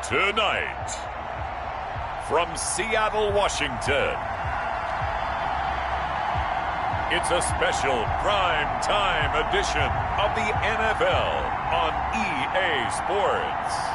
Tonight, from Seattle, Washington, it's a special prime time edition of the NFL on EA Sports.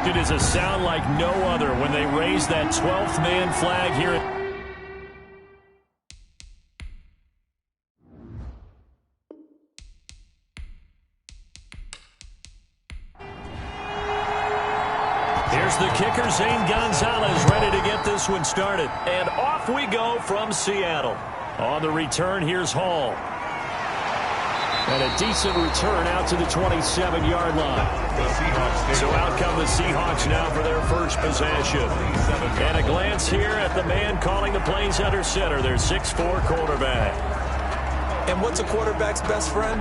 It is a sound like no other when they raise that 12th man flag here. Here's the kicker, Zane Gonzalez, ready to get this one started. And off we go from Seattle. On the return, here's Hall. And a decent return out to the 27-yard line. So out come the Seahawks now for their first possession. And a glance here at the man calling the plays under center, their 6'4" quarterback. And what's a quarterback's best friend?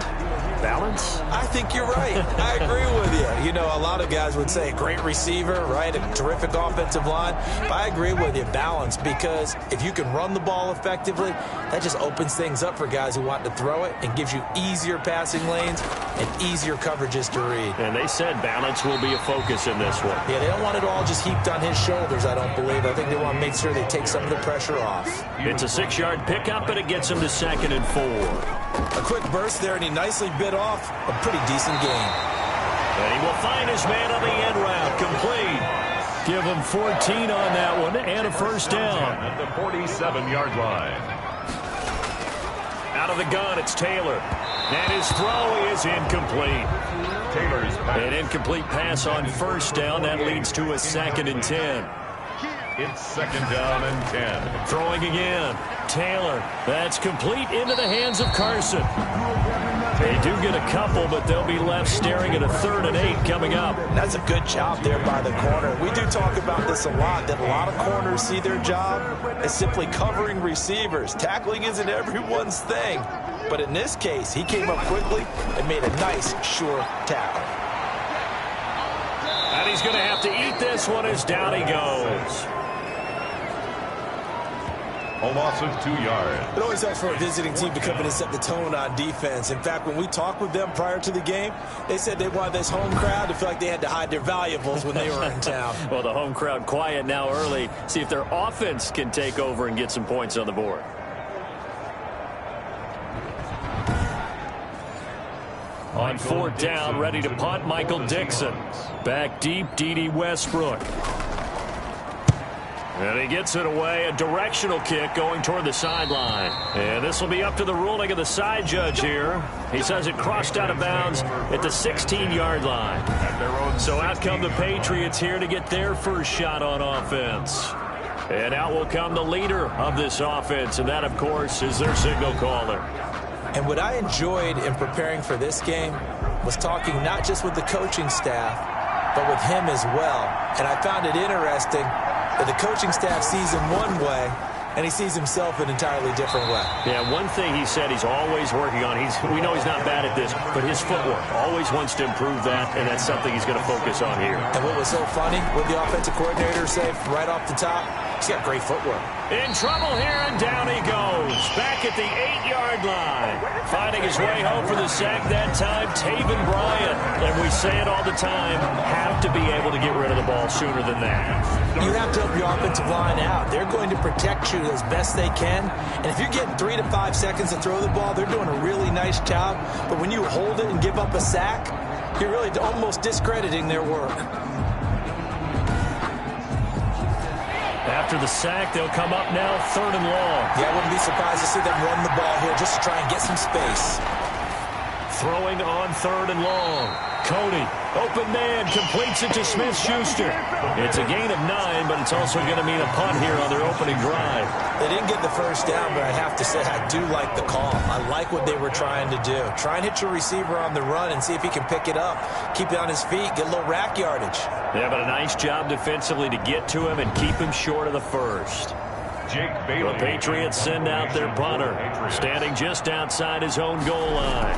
Balance? I think you're right. I agree with you. You know, a lot of guys would say great receiver, right? A terrific offensive line. But I agree with you, balance, because if you can run the ball effectively, that just opens things up for guys who want to throw it and gives you easier passing lanes and easier coverages to read. And they said balance will be a focus in this one. Yeah, they don't want it all just heaped on his shoulders, I don't believe. I think they want to make sure they take some of the pressure off. It's a 6-yard pickup, and it gets him to 2nd and 4. A quick burst there, and he nicely bit off a pretty decent gain. And he will find his man on the end route, complete. Give him 14 on that one, and a first down. At the 47-yard line. Out of the gun, it's Taylor. And his throw is incomplete. Taylor's pass. An incomplete pass on first down. That leads to a 2nd and 10. It's 2nd down and 10. Throwing again. Taylor. That's complete into the hands of Carson. They do get a couple, but they'll be left staring at a 3rd and 8 coming up. That's a good job there by the corner. We do talk about this a lot, that a lot of corners see their job as simply covering receivers. Tackling isn't everyone's thing. But in this case, he came up quickly and made a nice, sure tackle. And he's going to have to eat this one as down he goes. A loss of 2 yards. It always helps for a visiting team to come in and set the tone on defense. In fact, when we talked with them prior to the game, they said they wanted this home crowd to feel like they had to hide their valuables when they were in town. Well, the home crowd quiet now early. See if their offense can take over and get some points on the board. On 4th down, ready to punt, Michael Dixon. Back deep, D.D. Westbrook. And he gets it away, a directional kick going toward the sideline. And this will be up to the ruling of the side judge here. He says it crossed out of bounds at the 16-yard line. So out come the Patriots here to get their first shot on offense. And out will come the leader of this offense, and that, of course, is their signal caller. And what I enjoyed in preparing for this game was talking not just with the coaching staff, but with him as well. And I found it interesting that the coaching staff sees him one way, and he sees himself an entirely different way. Yeah, one thing he said he's always working on, we know he's not bad at this, but his footwork, always wants to improve that, and that's something he's going to focus on here. And what was so funny, what the offensive coordinator said right off the top, he's got great footwork. In trouble here, and down he goes. Back at the 8-yard line. Finding his way home for the sack that time, Taven Bryan. And we say it all the time, have to be able to get rid of the ball sooner than that. You have to help your offensive line out. They're going to protect you as best they can. And if you're getting 3 to 5 seconds to throw the ball, they're doing a really nice job. But when you hold it and give up a sack, you're really almost discrediting their work. After the sack, they'll come up now 3rd and long. Yeah, I wouldn't be surprised to see them run the ball here just to try and get some space. Throwing on 3rd and long. Cody, open man, completes it to Smith-Schuster. It's a gain of 9, but it's also going to mean a punt here on their opening drive. They didn't get the first down, but I have to say I do like the call. I like what they were trying to do. Try and hit your receiver on the run and see if he can pick it up. Keep it on his feet, get a little rack yardage. Yeah, but a nice job defensively to get to him and keep him short of the first. Jake Bailey. The Patriots send out their punter, standing just outside his own goal line.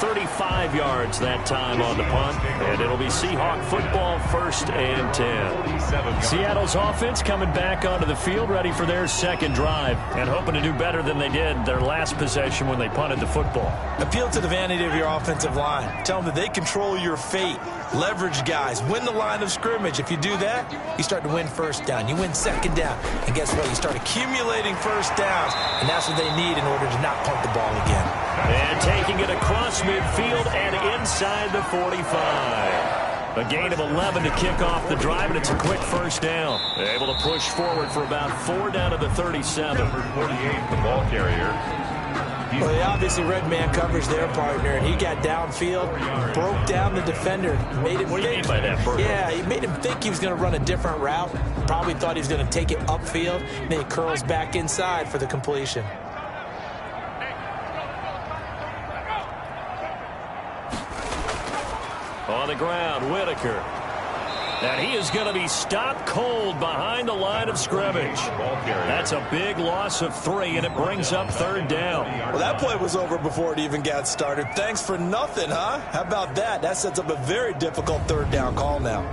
35 yards that time on the punt, and it'll be Seahawk football, 1st and 10. Seattle's offense coming back onto the field, ready for their second drive, and hoping to do better than they did their last possession when they punted the football. Appeal to the vanity of your offensive line. Tell them that they control your fate. Leverage guys. Win the line of scrimmage. If you do that, you start to win first down. You win second down. And guess what? You start accumulating first downs, and that's what they need in order to not punt the ball again. And taking it across midfield and inside the 45. A gain of 11 to kick off the drive, and it's a quick first down. They're able to push forward for about 4 down to the 37. Number 48, the ball carrier. Well, they obviously read man coverage their partner, and he got downfield, broke down the defender, made him What do you mean by that, Bert? Yeah, he made him think he was going to run a different route. Probably thought he was going to take it upfield, and then he curls back inside for the completion. On the ground, Whitaker. And he is going to be stopped cold behind the line of scrimmage. That's a big loss of 3, and it brings up 3rd down. Well, that play was over before it even got started. Thanks for nothing, huh? How about that? That sets up a very difficult 3rd down call now.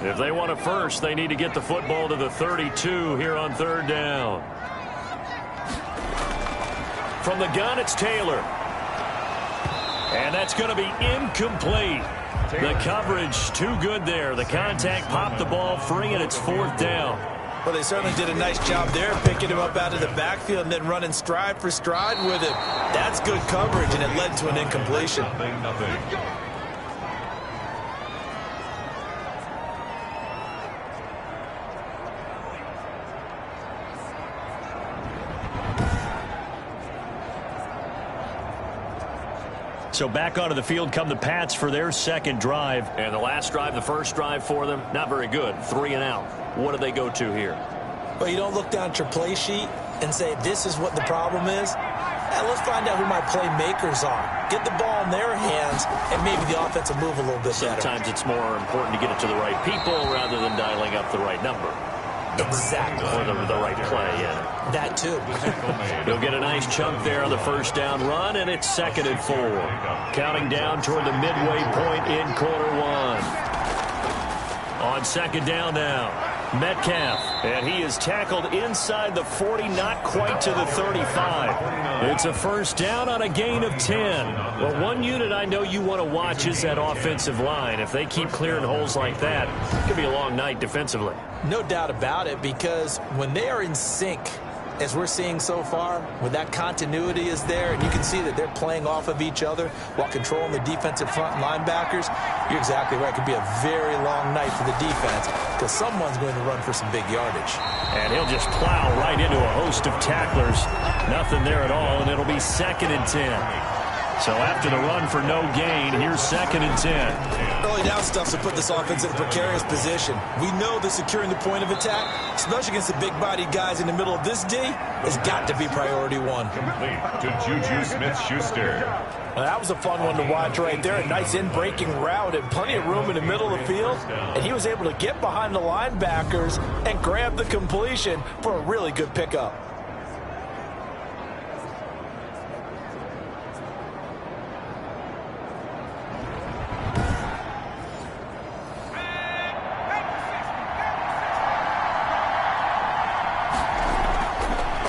If they want a first, they need to get the football to the 32 here on 3rd down. From the gun, it's Taylor. And that's going to be incomplete. The coverage too good there. The contact popped the ball free, and it's 4th down. Well, they certainly did a nice job there, picking him up out of the backfield and then running stride for stride with him. That's good coverage, and it led to an incompletion. Nothing. So back onto the field come the Pats for their second drive. And the last drive, the first drive for them, not very good. 3 and out. What do they go to here? Well, you don't look down at your play sheet and say, this is what the problem is. Let's find out who my playmakers are. Get the ball in their hands, and maybe the offense will move a little bit better. Sometimes it's more important to get it to the right people rather than dialing up the right number. Exactly. Or the right play, yeah. That, too. He'll get a nice chunk there on the first down run, and it's 2nd and 4. Counting down toward the midway point in quarter 1. On 2nd down now, Metcalf, and he is tackled inside the 40, not quite to the 35. It's a first down on a gain of 10. Well, one unit I know you want to watch is that offensive line. If they keep clearing holes like that, it could be a long night defensively. No doubt about it, because when they are in sync, as we're seeing so far, when that continuity is there, and you can see that they're playing off of each other while controlling the defensive front linebackers, you're exactly right. It could be a very long night for the defense because someone's going to run for some big yardage. And he'll just plow right into a host of tacklers. Nothing there at all, and it'll be 2nd and 10. So after the run for no gain, here's 2nd and 10. Early down stuff to put this offense in a precarious position. We know that securing the point of attack, especially against the big-bodied guys in the middle of this D, has got to be priority 1. Complete to Juju Smith-Schuster. Well, that was a fun one to watch right there. A nice in-breaking route and plenty of room in the middle of the field. And he was able to get behind the linebackers and grab the completion for a really good pickup.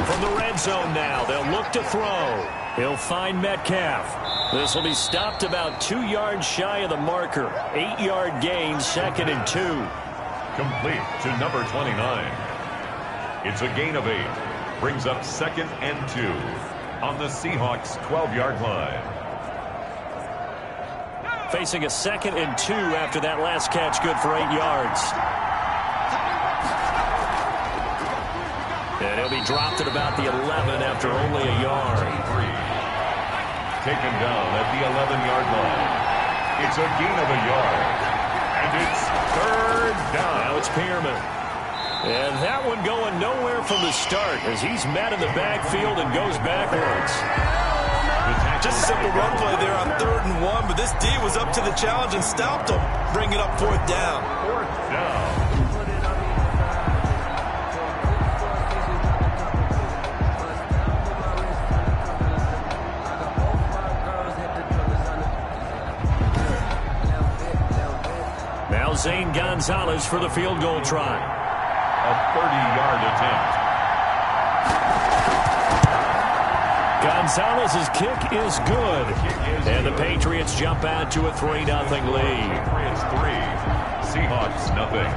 From the red zone now, they'll look to throw. He'll find Metcalf. This will be stopped about 2 yards shy of the marker. 8-yard gain, 2nd and 2. Complete to number 29. It's a gain of 8. Brings up 2nd and 2 on the Seahawks 12-yard line. Facing a 2nd and 2 after that last catch, good for 8 yards. And he'll be dropped at about the 11 after only a yard. Taken down at the 11-yard line. It's a gain of a yard. And it's 3rd down. Now it's Pearman. And that one going nowhere from the start as he's met in the backfield and goes backwards. The Just a simple run play there on 3rd and 1, but this D was up to the challenge and stopped him. Bring it up 4th down. 4th down. Now Zane Gonzalez for the field goal try. A 30-yard attempt. Gonzalez's kick is good. And the Patriots jump out to a 3-0 lead. Patriots 3, Seahawks nothing.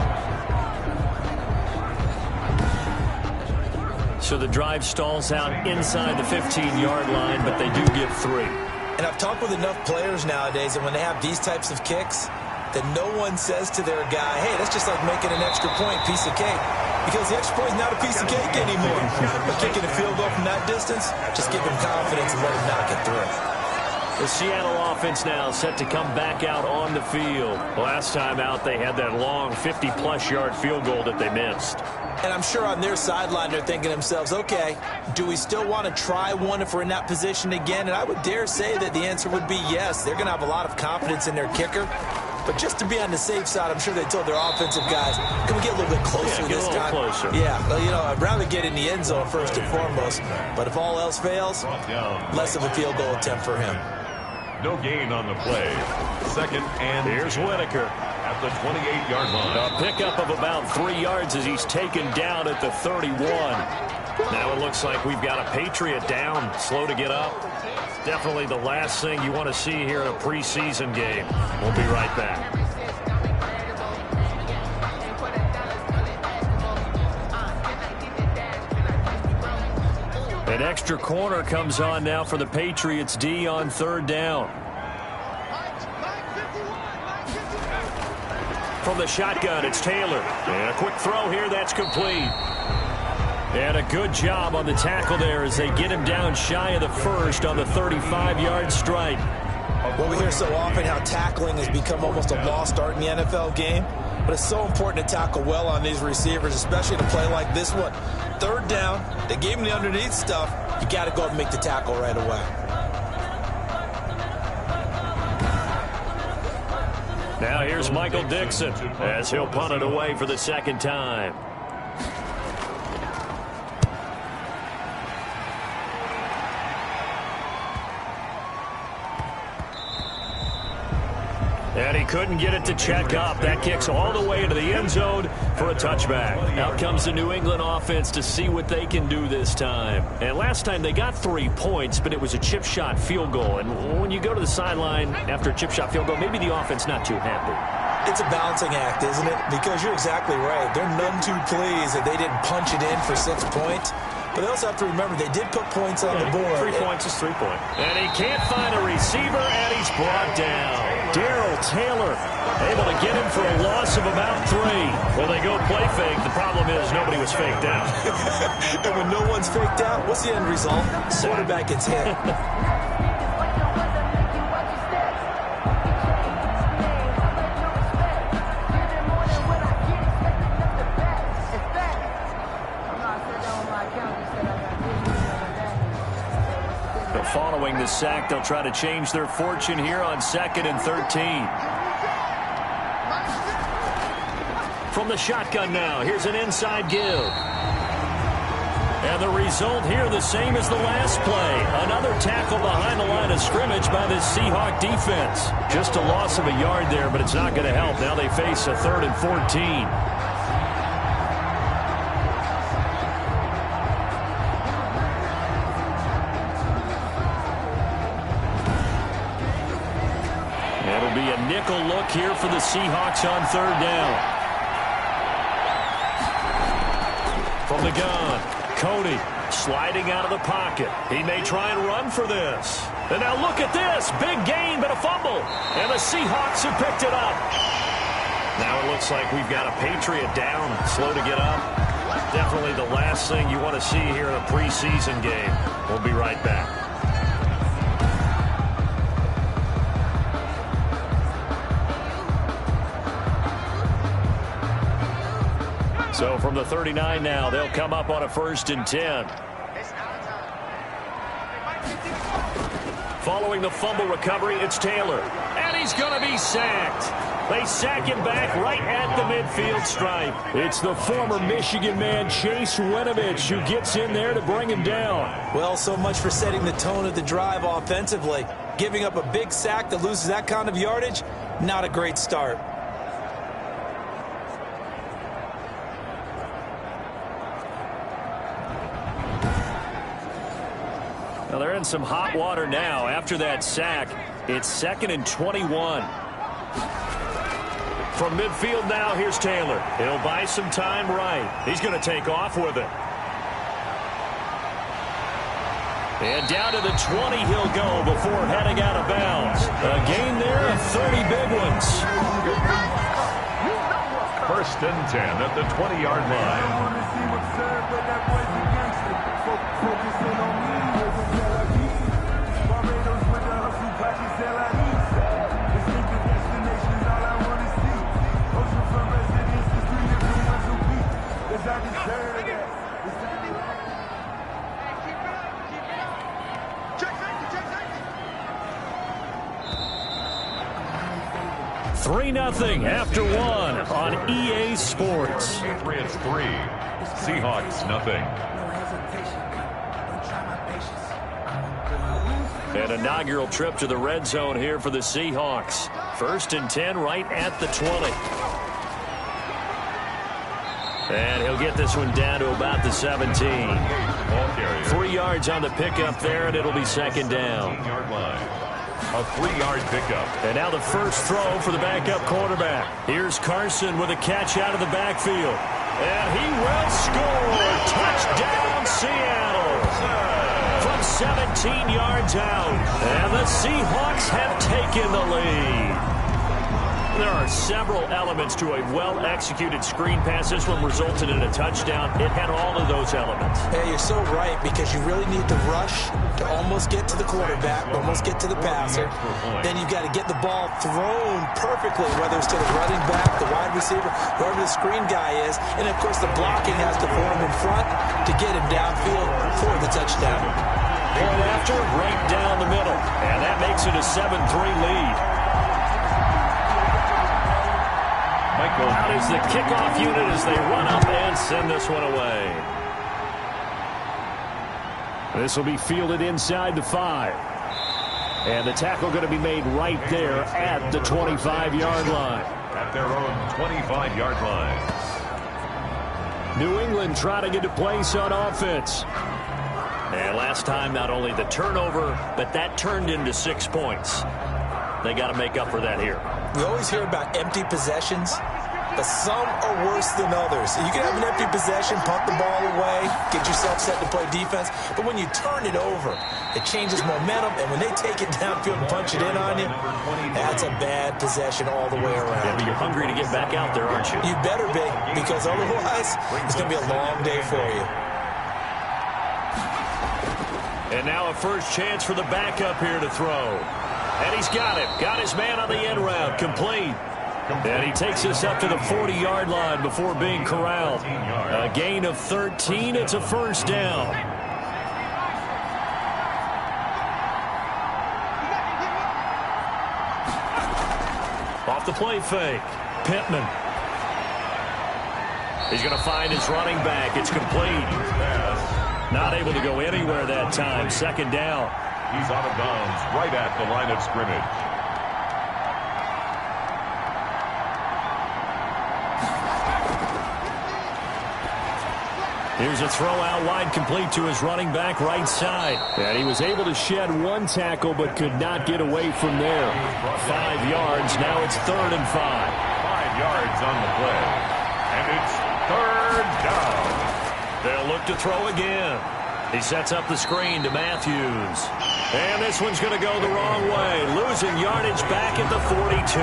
So the drive stalls out inside the 15-yard line, but they do get 3. And I've talked with enough players nowadays that when they have these types of kicks, that no one says to their guy, hey, that's just like making an extra point, piece of cake. Because the extra point is not a piece of cake anymore. But kicking a field goal from that distance, just give him confidence and let him knock it through. The Seattle offense now set to come back out on the field. Last time out, they had that long 50-plus yard field goal that they missed. And I'm sure on their sideline they're thinking to themselves, okay, do we still want to try one if we're in that position again? And I would dare say that the answer would be yes. They're going to have a lot of confidence in their kicker. But just to be on the safe side, I'm sure they told their offensive guys, can we get a little bit closer this time? Closer. Yeah, well, you know, I'd rather get in the end zone first and foremost. But if all else fails, less of a field goal attempt for him. No gain on the play. 2nd and here's Whitaker at the 28-yard line. A pickup of about 3 yards as he's taken down at the 31. Now it looks like we've got a Patriot down, slow to get up. Definitely the last thing you want to see here in a preseason game. We'll be right back. An extra corner comes on now for the Patriots D on 3rd down. From the shotgun, it's Taylor. And a quick throw here, that's complete. And a good job on the tackle there as they get him down shy of the first on the 35-yard strike. Well, we hear so often how tackling has become almost a lost art in the NFL game. But it's so important to tackle well on these receivers, especially to play like this one. 3rd down, they gave him the underneath stuff. You got to go up and make the tackle right away. Now here's Michael Dixon as he'll punt it away for the 2nd time. And he couldn't get it to check up. That kicks all the way into the end zone for a touchback. Out comes the New England offense to see what they can do this time. And last time they got 3 points, but it was a chip shot field goal. And when you go to the sideline after a chip shot field goal, maybe the offense not too happy. It's a balancing act, isn't it? Because you're exactly right. They're none too pleased that they didn't punch it in for 6 points. But they also have to remember they did put points on the board. 3 points is 3 points. And he can't find a receiver, and he's brought down. Darrell Taylor able to get him for a loss of about 3. Well, they go play fake. The problem is nobody was faked out. And when no one's faked out, what's the end result? Quarterback gets hit. Following the sack, they'll try to change their fortune here on 2nd and 13. From the shotgun now, here's an inside give. And the result here the same as the last play. Another tackle behind the line of scrimmage by this Seahawk defense. Just a loss of a yard there, but it's not going to help. Now they face a 3rd and 14. It'll be a nickel look here for the Seahawks on 3rd down. From the gun, Cody sliding out of the pocket. He may try and run for this. And now look at this. Big gain, but a fumble. And the Seahawks have picked it up. Now it looks like we've got a Patriot down, slow to get up. Definitely the last thing you want to see here in a preseason game. We'll be right back. So from the 39 now, they'll come up on a 1st and 10. Following the fumble recovery, it's Taylor. And he's going to be sacked. They sack him back right at the midfield stripe. It's the former Michigan man, Chase Winovich, who gets in there to bring him down. Well, so much for setting the tone of the drive offensively. Giving up a big sack that loses that kind of yardage, not a great start. Well, they're in some hot water now. After that sack, it's 2nd and 21. From midfield now, here's Taylor. He'll buy some time right. He's going to take off with it. And down to the 20 he'll go before heading out of bounds. A gain there of 30 big ones. 1st and 10 at the 20-yard line. Three 0 after one on EA Sports. Patriots 3, Seahawks nothing. An inaugural trip to the red zone here for the Seahawks. 1st and 10 right at the 20. And he'll get this one down to about the 17. 3 yards on the pickup there, and it'll be 2nd down. A 3-yard pickup. And now the first throw for the backup quarterback. Here's Carson with a catch out of the backfield. And he will score. Touchdown, Seattle. From 17 yards out. And the Seahawks have taken the lead. There are several elements to a well-executed screen pass. This one resulted in a touchdown. It had all of those elements. Yeah, you're so right, because you really need to rush to almost get to the quarterback, almost get to the passer. Then you've got to get the ball thrown perfectly, whether it's to the running back, the wide receiver, whoever the screen guy is. And, of course, the blocking has to form in front to get him downfield for the touchdown. Point after, right down the middle. And that makes it a 7-3 lead. Out is the kickoff unit as they run up and send this one away. This will be fielded inside the 5. And the tackle going to be made right there at the 25-yard line. At their own 25-yard line. New England trying to get to place on offense. And last time, not only the turnover, but that turned into 6 points. They got to make up for that here. We always hear about empty possessions, but some are worse than others. You can have an empty possession, punt the ball away, get yourself set to play defense, but when you turn it over, it changes momentum, and when they take it downfield and punch it in on you, that's a bad possession all the way around. Yeah, but you're hungry to get back out there, aren't you? You better be, because otherwise, it's going to be a long day for you. And now a first chance for the backup here to throw. And he's got it. Got his man on the end route. Complete. And he takes us up to the 40-yard line before being corralled. A gain of 13. It's a first down. Off the play fake. Pittman. He's going to find his running back. It's complete. Not able to go anywhere that time. 2nd down. He's out of bounds right at the line of scrimmage. Here's a throw out wide, complete to his running back right side. And he was able to shed one tackle but could not get away from there. 5 yards. Now it's 3rd and 5. 5 yards on the play. And it's 3rd down. They'll look to throw again. He sets up the screen to Matthews. And this one's going to go the wrong way. Losing yardage back at the 42.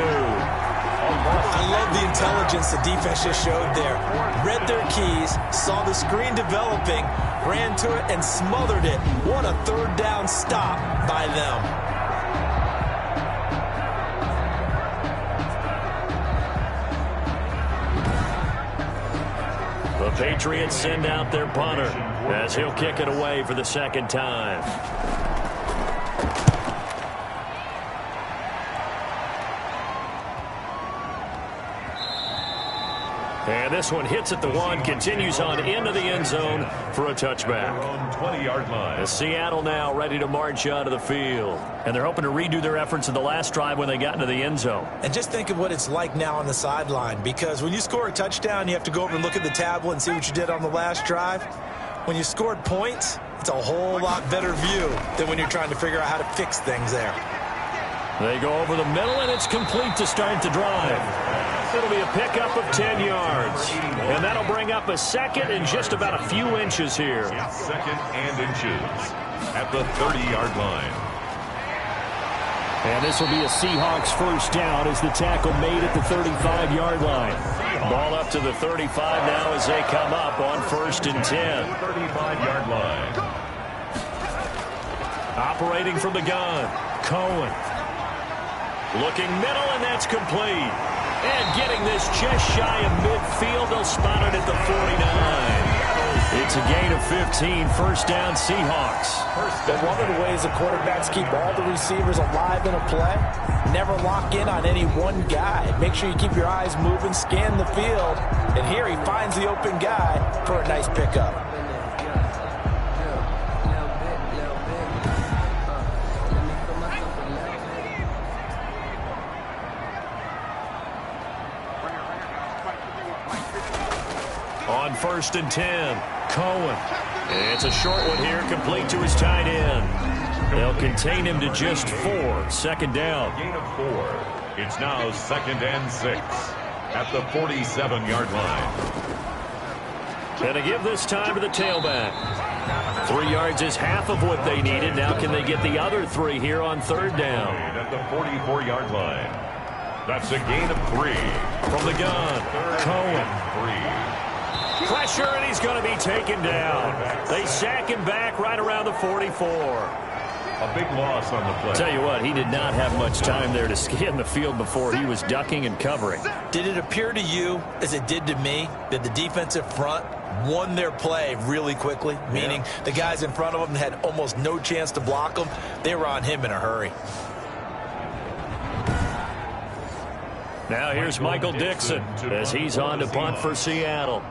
I love the intelligence the defense just showed there. Read their keys, saw the screen developing, ran to it, and smothered it. What a 3rd down stop by them. The Patriots send out their punter as he'll kick it away for the 2nd time. And this one hits at the 1, continues on into the end zone for a touchback. 20-yard line. Seattle now ready to march onto the field. And they're hoping to redo their efforts in the last drive when they got into the end zone. And just think of what it's like now on the sideline, because when you score a touchdown, you have to go over and look at the tablet and see what you did on the last drive. When you scored points, it's a whole lot better view than when you're trying to figure out how to fix things there. They go over the middle, and it's complete to start the drive. It'll be a pickup of 10 yards. And that'll bring up a second and just about a few inches here. Second and inches at the 30-yard line. And this will be a Seahawks first down as the tackle made at the 35-yard line. Ball up to the 35 now as they come up on 1st and 10. 35-yard line. Operating from the gun, Cohen. Looking middle, and that's complete. And getting this just shy of midfield, they'll spot it at the 49. It's a gain of 15, first down Seahawks. But one of the ways the quarterbacks keep all the receivers alive in a play, never lock in on any one guy. Make sure you keep your eyes moving, scan the field, and here he finds the open guy for a nice pickup. On 1st and 10, Cohen. It's a short one here, complete to his tight end. They'll contain him to just 4, second down. Gain of 4. It's now 2nd and 6 at the 47-yard line. And to give this time to the tailback. 3 yards is half of what they needed. Now can they get the other 3 here on 3rd down? At the 44-yard line. That's a gain of 3. From the gun, Cohen. 3. Pressure, and he's going to be taken down. They sack him back right around the 44. A big loss on the play. Tell you what, he did not have much time there to scan the field before he was ducking and covering. Did it appear to you, as it did to me, that the defensive front won their play really quickly? Meaning the guys in front of them had almost no chance to block them. They were on him in a hurry. Now here's Michael Dixon as he's on to punt for Seattle.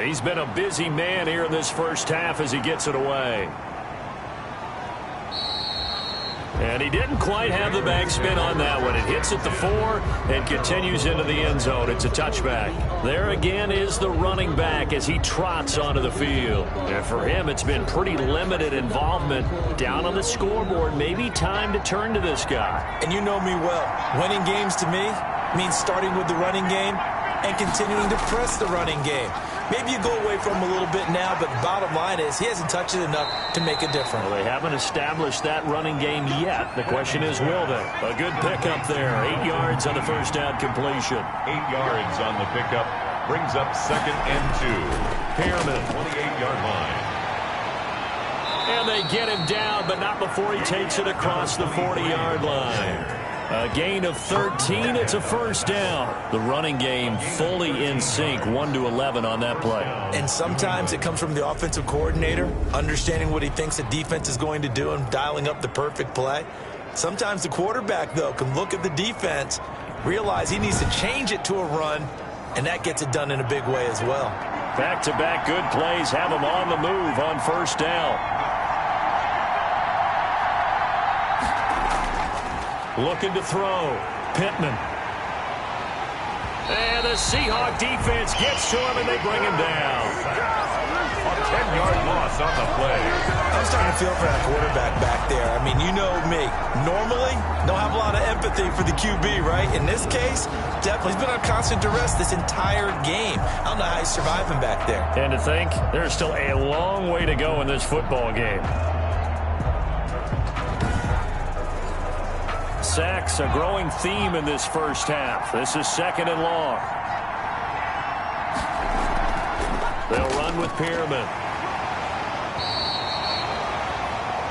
He's been a busy man here in this first half as he gets it away. And he didn't quite have the backspin on that one. It hits at the 4 and continues into the end zone. It's a touchback. There again is the running back as he trots onto the field. And for him, it's been pretty limited involvement down on the scoreboard. Maybe time to turn to this guy. And you know me well. Winning games to me means starting with the running game and continuing to press the running game. Maybe you go away from him a little bit now, but the bottom line is he hasn't touched it enough to make a difference. Well, they haven't established that running game yet. The question is, will they? A good pickup there. 8 yards on the first down completion. 8 yards on the pickup. Brings up 2nd and 2. Pearman. 28-yard line. And they get him down, but not before he takes it across the 40-yard line. A gain of 13. It's a first down. The running game fully in sync, 1-11 on that play. And sometimes it comes from the offensive coordinator, understanding what he thinks the defense is going to do and dialing up the perfect play. Sometimes the quarterback, though, can look at the defense, realize he needs to change it to a run, and that gets it done in a big way as well. Back-to-back good plays have him on the move on first down. Looking to throw. Pittman. And the Seahawk defense gets to him, and they bring him down. A 10-yard loss on the play. I'm starting to feel for that quarterback back there. I mean, you know me. Normally, don't have a lot of empathy for the QB, right? In this case, definitely. He's been on constant duress this entire game. I don't know how he's surviving back there. And to think, there's still a long way to go in this football game. Sacks, a growing theme in this first half. This is 2nd and long. They'll run with Pearman.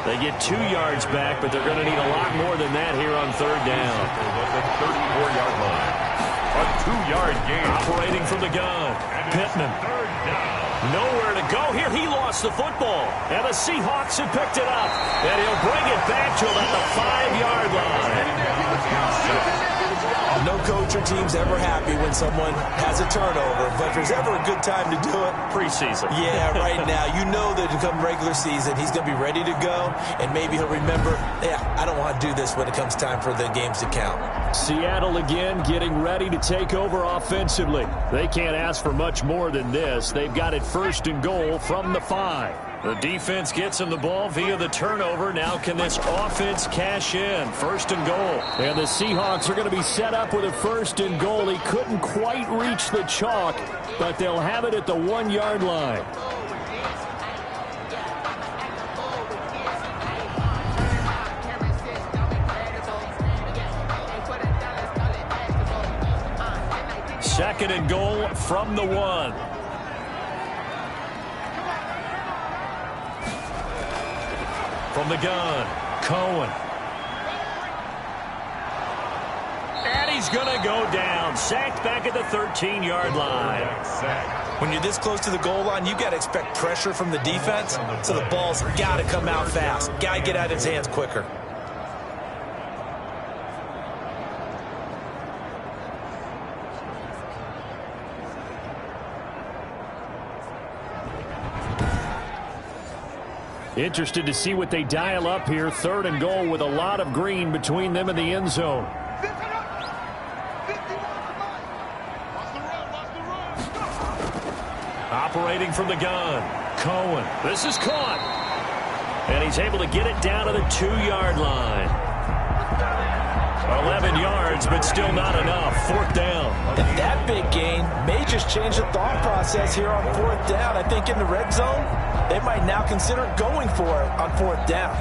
They get 2 yards back, but they're going to need a lot more than that here on 3rd down. The 34-yard line. A 2-yard gain. Operating from the gun. Pittman. Nowhere to go here. He lost the football. And the Seahawks have picked it up. And he'll bring it back to about the 5-yard line. A No coach or team's ever happy when someone has a turnover, but if there's ever a good time to do it, preseason. Yeah, right now. You know that come regular season, he's going to be ready to go, and maybe he'll remember, yeah, I don't want to do this when it comes time for the games to count. Seattle again getting ready to take over offensively. They can't ask for much more than this. They've got it 1st and goal from the 5. The defense gets him the ball via the turnover. Now can this offense cash in? 1st and goal. And the Seahawks are going to be set up with a 1st and goal. He couldn't quite reach the chalk, but they'll have it at the 1-yard line. Second and goal from the 1. From the gun, Cohen. And he's going to go down. Sacked back at the 13-yard line. When you're this close to the goal line, you got to expect pressure from the defense, so the ball's got to come out fast. Got to get out of his hands quicker. Interested to see what they dial up here. 3rd and goal with a lot of green between them and the end zone. Operating from the gun, Cohen. This is caught. And he's able to get it down to the 2-yard line. 11 yards, but still not enough. 4th down. And that big gain may just change the thought process here on 4th down. I think in the red zone, they might now consider going for it on 4th down.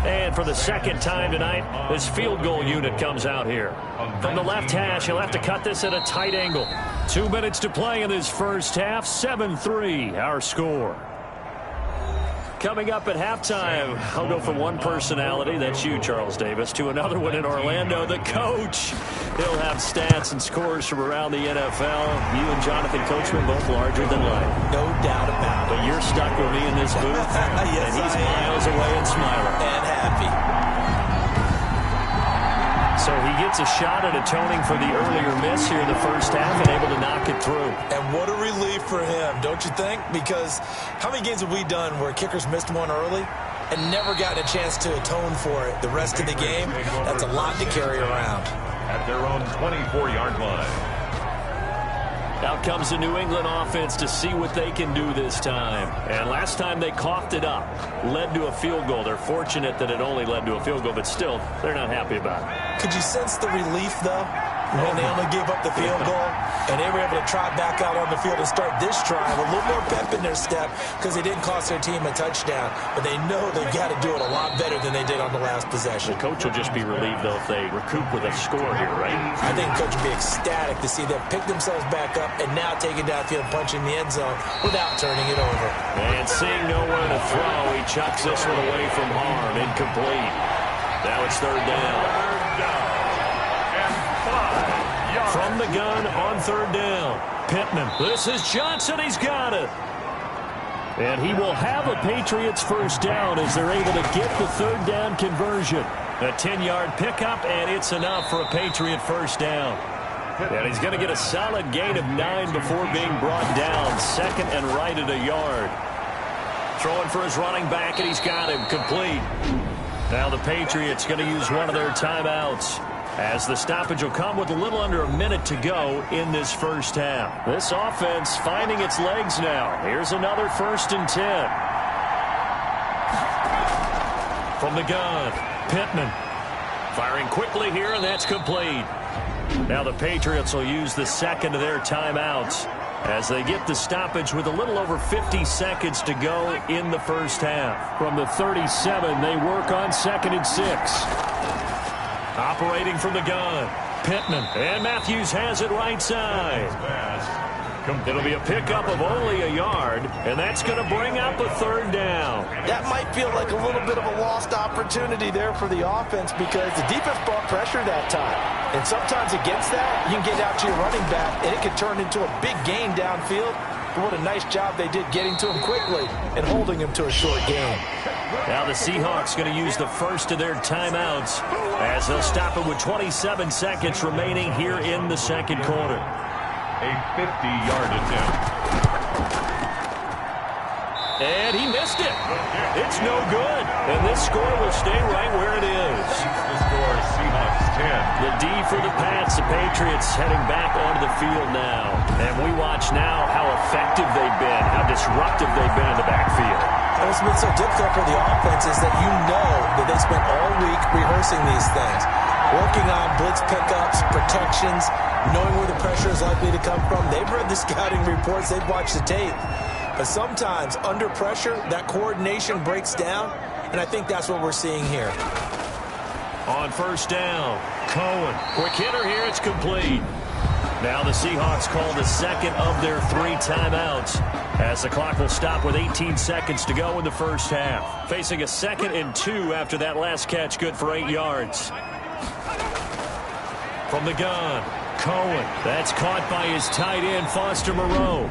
And for the 2nd time tonight, this field goal unit comes out here. From the left hash, he'll have to cut this at a tight angle. 2 minutes to play in this first half. 7-3, our score. Coming up at halftime, I'll go from one personality, that's you, Charles Davis, to another one in Orlando, the coach. He'll have stats and scores from around the NFL. You and Jonathan Coachman both larger than life. No doubt about it. But you're stuck with me in this booth, yes, and he's miles away and smiling. And happy. So he gets a shot at atoning for the earlier miss here in the first half and able to knock it through. And what a relief for him, don't you think? Because how many games have we done where kickers missed one early and never gotten a chance to atone for it the rest of the game? That's a lot to carry around. At their own 24-yard line. Out comes the New England offense to see what they can do this time. And last time they coughed it up, led to a field goal. They're fortunate that it only led to a field goal, but still, they're not happy about it. Could you sense the relief, though, when they only gave up the field goal? And they were able to trot back out on the field and start this drive. A little more pep in their step because they didn't cost their team a touchdown. But they know they've got to do it a lot better than they did on the last possession. The coach will just be relieved, though, if they recoup with a score here, right? I think the coach will be ecstatic to see them pick themselves back up and now take it downfield, punching the end zone without turning it over. And seeing nowhere to throw, he chucks this one away from harm. Incomplete. Now it's 3rd down. From the gun on 3rd down. Pittman. This is Johnson. He's got it. And he will have a Patriots first down as they're able to get the 3rd down conversion. A 10-yard pickup, and it's enough for a Patriot first down. And he's going to get a solid gain of 9 before being brought down. 2nd and right at a yard. Throwing for his running back, and he's got him complete. Now the Patriots going to use one of their timeouts, as the stoppage will come with a little under a minute to go in this first half. This offense finding its legs now. Here's another 1st and 10. From the gun, Pittman. Firing quickly here, and that's complete. Now the Patriots will use the 2nd of their timeouts as they get the stoppage with a little over 50 seconds to go in the first half. From the 37, they work on 2nd and 6. Operating from the gun, Pittman. And Matthews has it right side. It'll be a pickup of only a yard, and that's going to bring up a third down. That might feel like a little bit of a lost opportunity there for the offense because the defense brought pressure that time. And sometimes against that, you can get out to your running back, and it can turn into a big gain downfield. But what a nice job they did getting to him quickly and holding him to a short gain. Now the Seahawks going to use the first of their timeouts as they'll stop it with 27 seconds remaining here in the second quarter. A 50-yard attempt. And he missed it. It's no good. And this score will stay right where it is. The score, Seahawks 10. The D for the Pats. The Patriots heading back onto the field now. And we watch now how effective they've been, how disruptive they've been in the backfield. And what's been so difficult for the offense is that you know that they spent all week rehearsing these things, working on blitz pickups, protections, knowing where the pressure is likely to come from. They've read the scouting reports. They've watched the tape. But sometimes, under pressure, that coordination breaks down, and I think that's what we're seeing here. On first down, Cohen. Quick hitter here, it's complete. Now the Seahawks call the second of their 3 timeouts as the clock will stop with 18 seconds to go in the first half. Facing a 2nd and 2 after that last catch, good for 8 yards. From the gun, Cohen. That's caught by his tight end, Foster Moreau.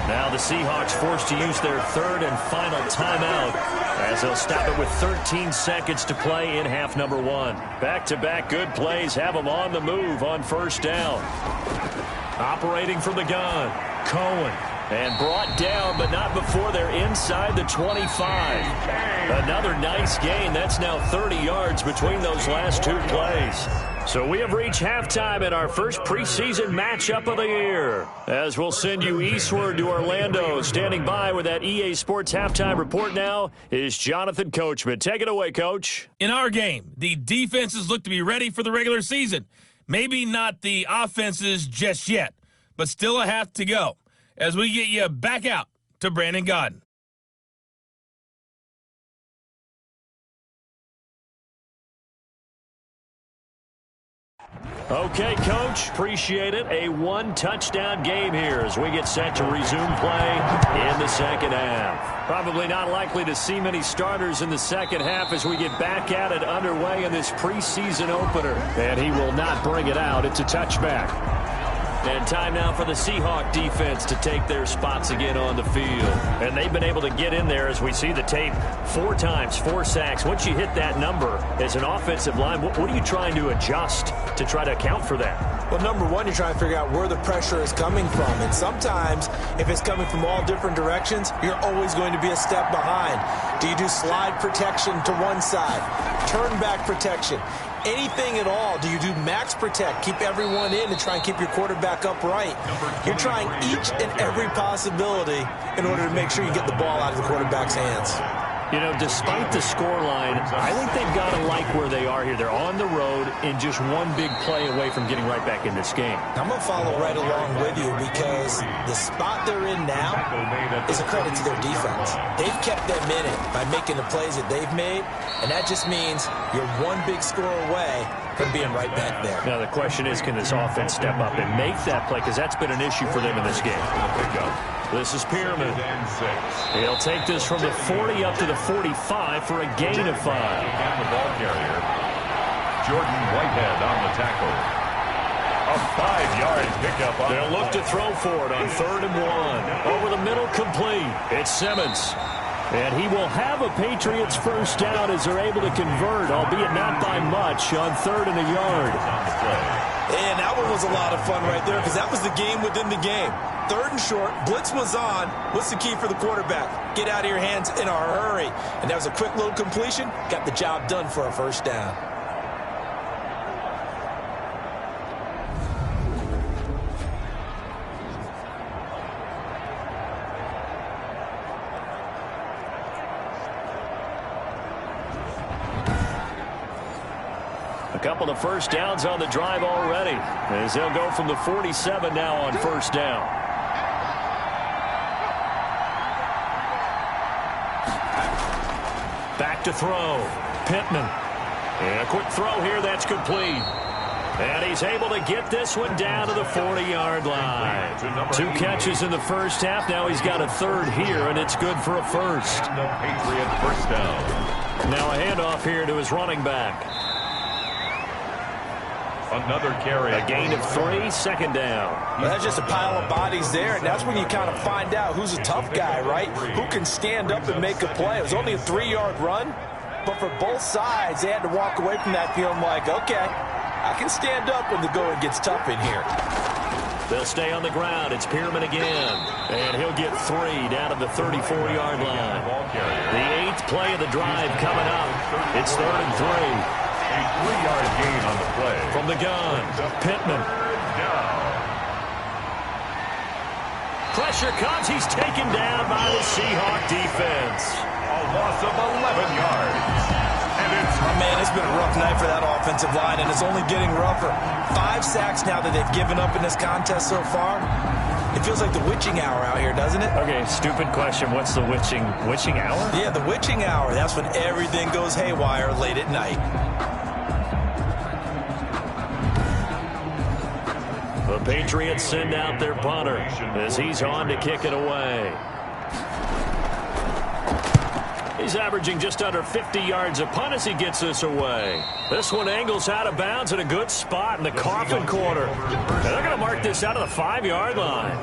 Now the Seahawks forced to use their 3rd and final timeout as they'll stop it with 13 seconds to play in half number 1. Back-to-back good plays have them on the move on first down. Operating from the gun, Cohen. And brought down, but not before they're inside the 25. Another nice gain. That's now 30 yards between those last 2 plays. So we have reached halftime in our first preseason matchup of the year. As we'll send you eastward to Orlando. Standing by with that EA Sports halftime report now is Jonathan Coachman. Take it away, Coach. In our game, the defenses look to be ready for the regular season. Maybe not the offenses just yet, but still a half to go. As we get you back out to Brandon Godden. Okay, Coach, appreciate it. A 1-touchdown game here as we get set to resume play in the second half. Probably not likely to see many starters in the second half as we get back at it underway in this preseason opener. And he will not bring it out. It's a touchback. And time now for the Seahawk defense to take their spots again on the field. And they've been able to get in there as we see the tape 4 times, 4 sacks. Once you hit that number as an offensive line, what are you trying to adjust to try to account for that? Well, number one, you're trying to figure out where the pressure is coming from. And sometimes, if it's coming from all different directions, you're always going to be a step behind. Do you do slide protection to one side, turn back protection? Anything at all? Do you do max protect? Keep everyone in and try and keep your quarterback upright. You're trying each and every possibility in order to make sure you get the ball out of the quarterback's hands. You know, despite the scoreline, I think they've got to like where they are here. They're on the road and just one big play away from getting right back in this game. I'm going to follow right along with you because the spot they're in now is a credit to their defense. They've kept them in it by making the plays that they've made, and that just means you're one big score away from being right back there. Now, the question is, can this offense step up and make that play? Because that's been an issue for them in this game. This is Pierman. He'll take this from the 40 up to the 45 for a gain of 5. And the ball carrier, Jordan Whitehead on the tackle. A 5-yard pickup. They'll look to throw for it on 3rd and 1. Over the middle, complete. It's Simmons. And he will have a Patriots first down as they're able to convert, albeit not by much, on 3rd and a yard. And that one was a lot of fun right there because that was the game within the game. 3rd and short, blitz was on. What's the key for the quarterback? Get out of your hands in a hurry. And that was a quick little completion. Got the job done for a first down. A couple of first downs on the drive already as they'll go from the 47 now on first down. Back to throw. Pittman. And a quick throw here. That's complete. And he's able to get this one down to the 40-yard line. 2 catches in the first half. Now he's got a third here, and it's good for a first. And the Patriot first down. Now a handoff here to his running back. Another carry. A gain of 3, second down. Well, that's just a pile of bodies there, and that's when you kind of find out who's a tough guy, right? Who can stand up and make a play. It was only a 3-yard run, but for both sides, they had to walk away from that feeling like, okay, I can stand up when the going gets tough in here. They'll stay on the ground. It's Pearman again. And he'll get 3 down to the 34-yard line. The 8th play of the drive coming up. It's 3rd and 3. A 3-yard gain on the play. From the gun, Pittman. Pressure comes. He's taken down by the Seahawk defense. A loss of 11 yards. And it's... Oh, man, it's been a rough night for that offensive line, and it's only getting rougher. 5 sacks now that they've given up in this contest so far. It feels like the witching hour out here, doesn't it? Okay, stupid question. What's the witching hour? Yeah, the witching hour. That's when everything goes haywire late at night. The Patriots send out their punter as he's on to kick it away. He's averaging just under 50 yards a punt as he gets this away. This one angles out of bounds at a good spot in the coffin corner. And they're going to mark this out of the 5-yard line.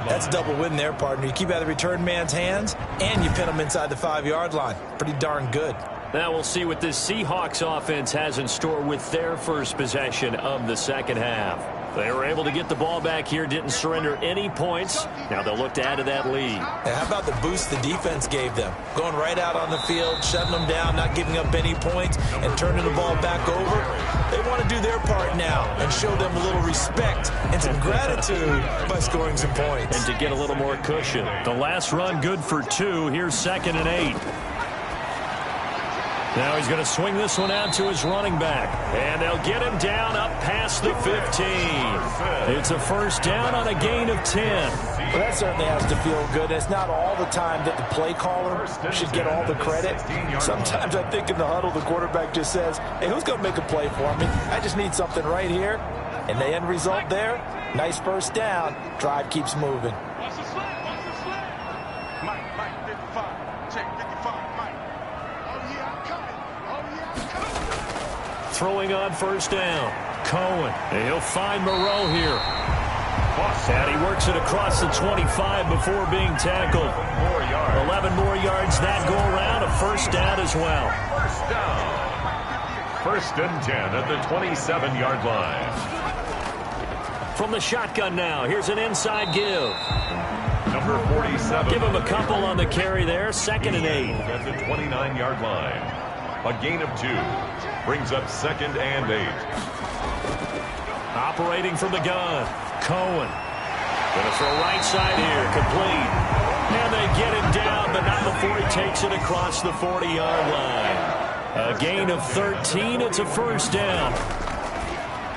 That's a double win there, partner. You keep out of the return man's hands, and you pin him inside the 5-yard line. Pretty darn good. Now we'll see what this Seahawks offense has in store with their first possession of the second half. They were able to get the ball back here, didn't surrender any points. Now they'll look to add to that lead. And how about the boost the defense gave them? Going right out on the field, shutting them down, not giving up any points, and turning the ball back over. They want to do their part now and show them a little respect and some gratitude by scoring some points. And to get a little more cushion. The last run good for 2. Here's 2nd and 8. Now he's going to swing this one out to his running back. And they'll get him down up past the 15. It's a first down on a gain of 10. Well, that certainly has to feel good. It's not all the time that the play caller should get all the credit. Sometimes I think in the huddle, the quarterback just says, hey, who's going to make a play for me? I just need something right here. And the end result there, nice first down. Drive keeps moving. Throwing on first down. Cohen. And he'll find Moreau here. And he works it across the 25 before being tackled. 11 more yards that go around. A first down as well. First down. 1st and 10 at the 27-yard line. From the shotgun now. Here's an inside give. Number 47. Give him a couple on the carry there. 2nd and 8. At the 29-yard line. A gain of 2. Brings up 2nd and 8. Operating from the gun. Cohen. Going to throw right side here. Complete. And they get him down, but not before he takes it across the 40-yard line. A gain of 13. It's a first down.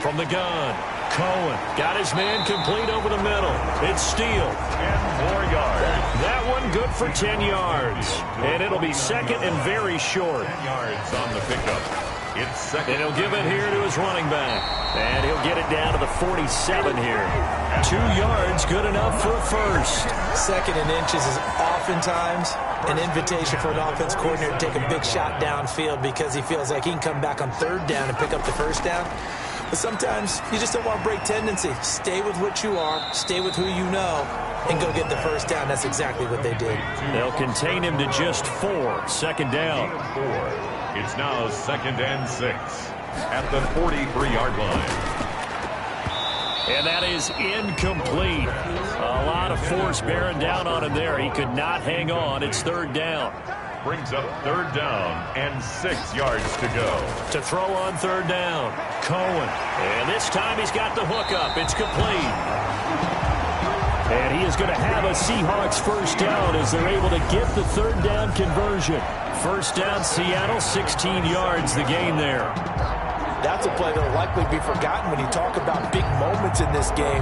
From the gun. Cohen got his man complete over the middle. It's Steele. 10 more yards. That one good for 10 yards. And it'll be 2nd and very short. 10 yards on the pickup. It's 2nd. And he'll give it here to his running back. And he'll get it down to the 47 here. 2 yards, good enough for a first. 2nd and inches is oftentimes an invitation for an offense coordinator to take a big shot downfield because he feels like he can come back on 3rd down and pick up the first down. But sometimes you just don't want to break tendency. Stay with what you are, stay with who you know, and go get the first down. That's exactly what they did. They'll contain him to just 4. 2nd down. 4. It's now 2nd and 6 at the 43-yard line. And that is incomplete. A lot of force bearing down on him there. He could not hang on. It's 3rd down. Brings up 3rd down and 6 yards to go. To throw on 3rd down. Cohen. And this time he's got the hook up. It's complete. And he is going to have a Seahawks first down as they're able to get the 3rd down conversion. First down, Seattle, 16 yards the gain there. That's a play that will likely be forgotten when you talk about big moments in this game.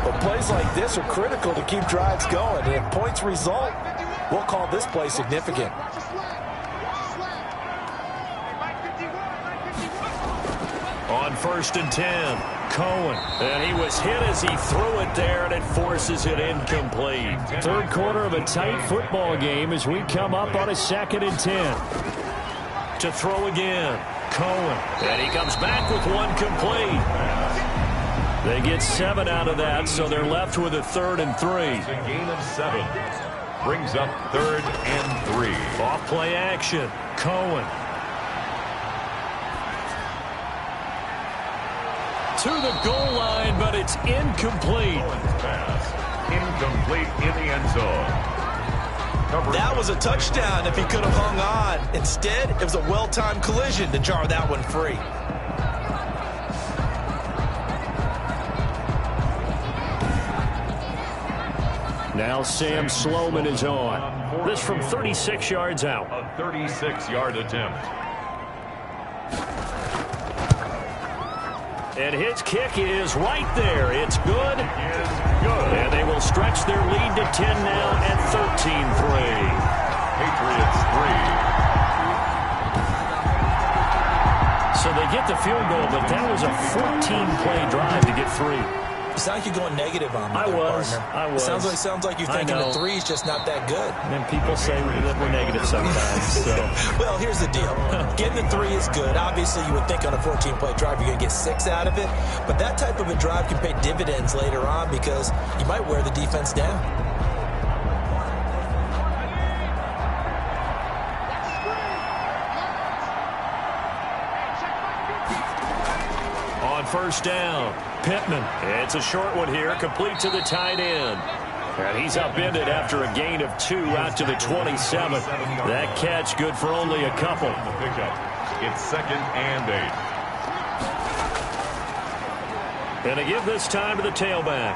But plays like this are critical to keep drives going. And if points result, we'll call this play significant. On 1st and 10, Cohen. And he was hit as he threw it there, and it forces it incomplete. Third quarter of a tight football game as we come up on a 2nd and 10. To throw again, Cohen. And he comes back with one complete. They get 7 out of that, so they're left with a 3rd and 3. It's a gain of 7. Brings up 3rd and 3. Off play action, Cohen. To the goal line, but it's incomplete. Pass. Incomplete in the end zone. That was a touchdown if he could have hung on. Instead, it was a well-timed collision to jar that one free. Now Sam Sloman is on. This from 36 yards out. A 36-yard attempt. And his kick is right there. It's good. Is good. And they will stretch their lead to 10 now at 13-3. Patriots 3. So they get the field goal, but that was a 14-play drive to get 3. It sounds like you're going negative on me, partner. I was. It sounds like you're thinking the 3 is just not that good. And people say that we're negative sometimes. So. Well, here's the deal. Getting the 3 is good. Obviously, you would think on a 14-play drive you're going to get 6 out of it. But that type of a drive can pay dividends later on because you might wear the defense down. On 1st down, Pittman. It's a short one here, complete to the tight end. And he's upended after a gain of 2 out to the 27. That catch good for only a couple. The pickup. It's 2nd and 8. And they give this time to the tailback.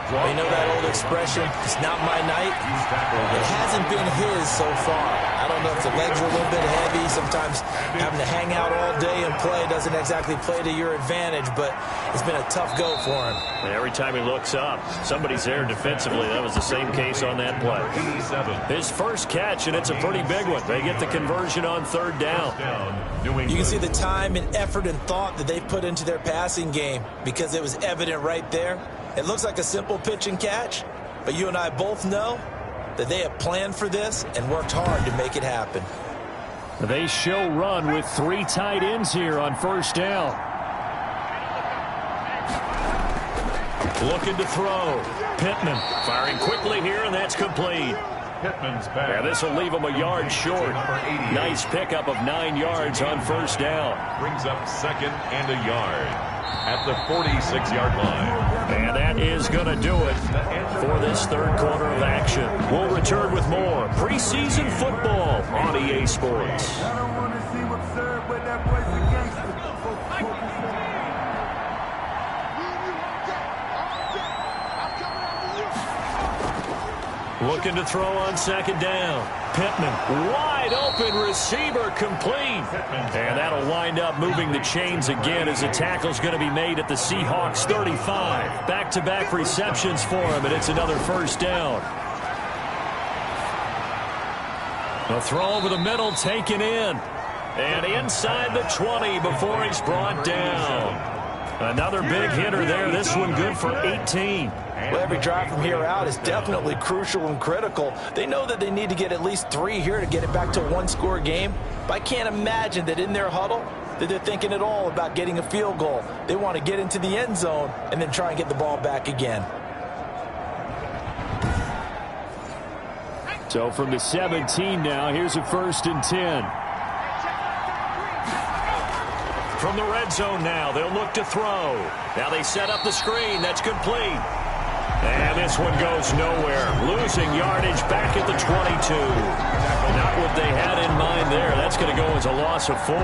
Well, you know that old expression, it's not my night? It hasn't been his so far. I don't know if the legs are a little bit heavy. Sometimes having to hang out all day and play doesn't exactly play to your advantage, but it's been a tough go for him. And every time he looks up, somebody's there defensively. That was the same case on that play. 87. His first catch, and it's a pretty big one. They get the conversion on 3rd down. You can see the time and effort and thought that they put into their passing game because it was evident right there. It looks like a simple pitch and catch, but you and I both know that they have planned for this and worked hard to make it happen. They show run with 3 tight ends here on 1st down. Looking to throw. Pittman firing quickly here, and that's complete. Pittman's pass. Yeah, this will leave him a yard short. Nice pickup of 9 yards on 1st down. Brings up 2nd and a yard at the 46-yard line. And that is going to do it for this 3rd quarter of action. We'll return with more preseason football on EA Sports. Looking to throw on 2nd down. Pittman, wide open receiver, complete. And that'll wind up moving the chains again as the tackle's going to be made at the Seahawks 35. Back-to-back receptions for him, and it's another 1st down. A throw over the middle, taken in. And inside the 20 before he's brought down. Another big hitter there. This one good for 18. Well, every drive from here out is definitely crucial and critical. They know that they need to get at least 3 here to get it back to a 1-score game. But I can't imagine that in their huddle that they're thinking at all about getting a field goal. They want to get into the end zone and then try and get the ball back again. So from the 17 now, here's a 1st and 10. From the red zone now, they'll look to throw. Now they set up the screen. That's complete. And this one goes nowhere. Losing yardage back at the 22. Not what they had in mind there. That's going to go as a loss of 4.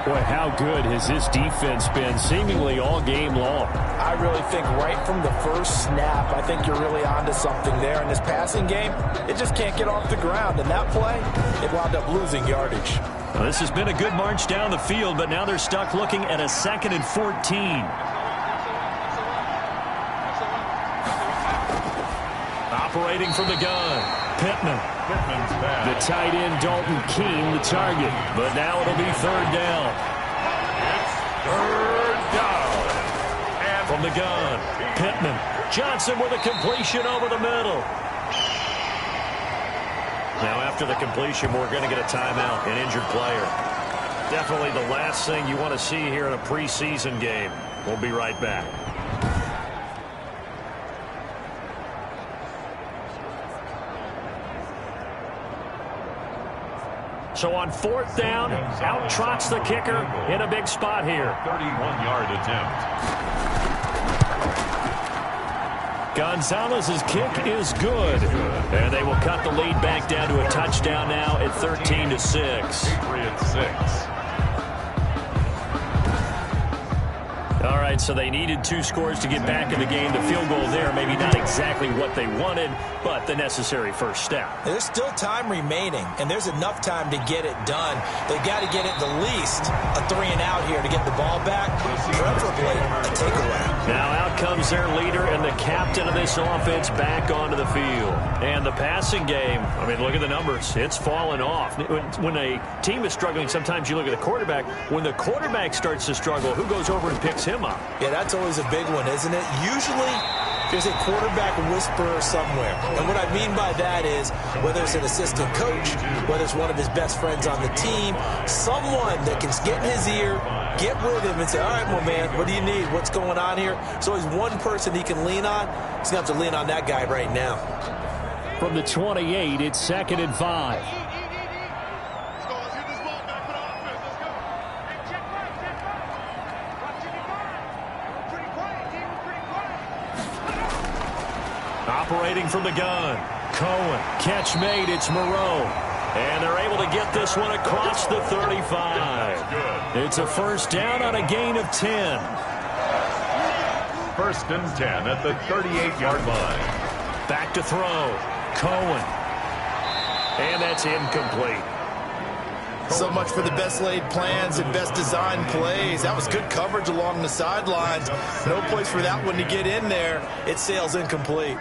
Boy, how good has this defense been seemingly all game long? I really think right from the first snap, I think you're really onto something there. In this passing game, it just can't get off the ground. And that play, it wound up losing yardage. Well, this has been a good march down the field, but now they're stuck looking at a 2nd and 14. Operating from the gun, Pittman. Pittman's pass. The tight end, Dalton Keene, the target. But now it'll be third down. It's third down. And From the gun, Pittman. Johnson with a completion over the middle. Now after the completion, we're going to get a timeout, an injured player. Definitely the last thing you want to see here in a preseason game. We'll be right back. So on fourth down, out trots the kicker in a big spot here. 31-yard attempt. Gonzalez's kick is good. And they will cut the lead back down to a touchdown now at 13-6. Patriots 6. All right, so they needed 2 scores to get back in the game. The field goal there, maybe not exactly what they wanted, but the necessary first step. There's still time remaining, and there's enough time to get it done. They've got to get at the least a 3-and-out here to get the ball back, preferably a takeaway. Now out comes their leader and the captain of this offense back onto the field. And the passing game, I mean, look at the numbers. It's fallen off. When a team is struggling, sometimes you look at the quarterback. When the quarterback starts to struggle, who goes over and picks him up? Yeah, that's always a big one, isn't it? Usually, there's a quarterback whisperer somewhere. And what I mean by that is, whether it's an assistant coach, whether it's one of his best friends on the team, someone that can get in his ear, get with him and say, all right, my man, what do you need? What's going on here? So he's one person he can lean on. He's going to have to lean on that guy right now. From the 28, it's 2nd and 5. Operating from the gun, Cohen. Catch made, it's Moreau. And they're able to get this one across the 35. It's a first down on a gain of 10. First and 10 at the 38-yard line. Back to throw, Cohen. And that's incomplete. So much for the best laid plans and best designed plays. That was good coverage along the sidelines. No place for that one to get in there. It sails incomplete.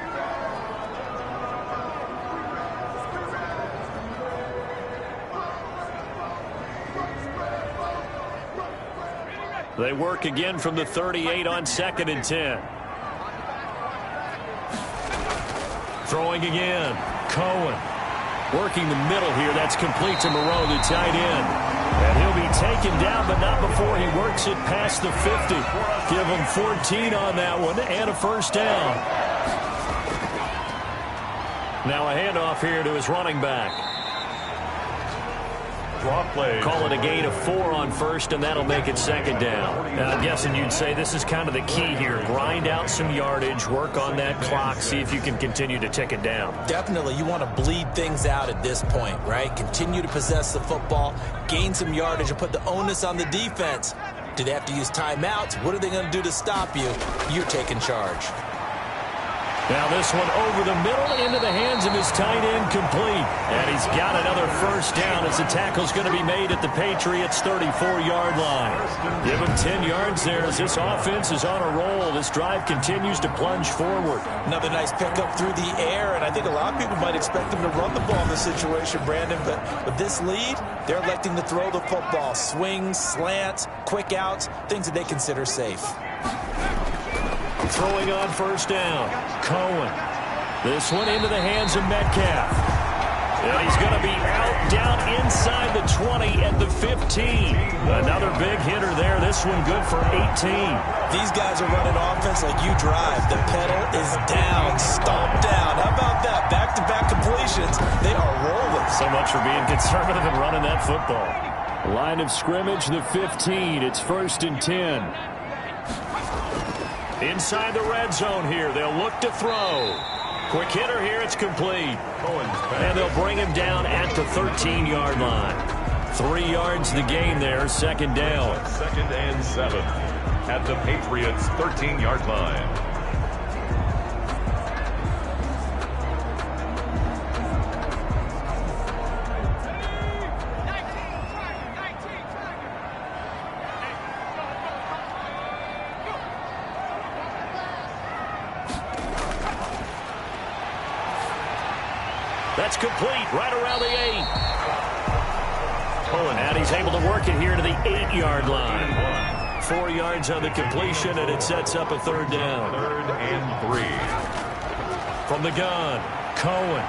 They work again from the 38 on 2nd and 10. Throwing again, Cohen. Working the middle here. That's complete to Moreau, the tight end. And he'll be taken down, but not before he works it past the 50. Give him 14 on that one and a first down. Now a handoff here to his running back. Call it a gain of 4 on first, and that'll make it 2nd down. I'm guessing you'd say this is kind of the key here. Grind out some yardage, work on that clock, see if you can continue to tick it down. Definitely, you want to bleed things out at this point, right? Continue to possess the football, gain some yardage, and put the onus on the defense. Do they have to use timeouts? What are they going to do to stop you? You're taking charge. Now this one over the middle into the hands of his tight end, complete. And he's got another first down as the tackle's going to be made at the Patriots' 34-yard line. Give him 10 yards there as this offense is on a roll. This drive continues to plunge forward. Another nice pickup through the air, and I think a lot of people might expect them to run the ball in this situation, Brandon, but with this lead, they're electing to throw the football. Swings, slants, quick outs, things that they consider safe. Throwing on first down, Cohen. This one into the hands of Metcalf. And he's going to be out down inside the 20 at the 15. Another big hitter there. This one good for 18. These guys are running offense like you drive. The pedal is down, stomped down. How about that? Back-to-back completions. They are rolling. So much for being conservative and running that football. Line of scrimmage, the 15. It's 1st and 10. Inside the red zone here. They'll look to throw. Quick hitter here. It's complete. And they'll bring him down at the 13-yard line. 3 yards the gain there. 2nd down. 2nd and 7 at the Patriots' 13-yard line. That's complete right around the 8. And he's able to work it here to the 8-yard line. 4 yards on the completion, and it sets up a third down. 3rd and 3. From the gun, Cohen.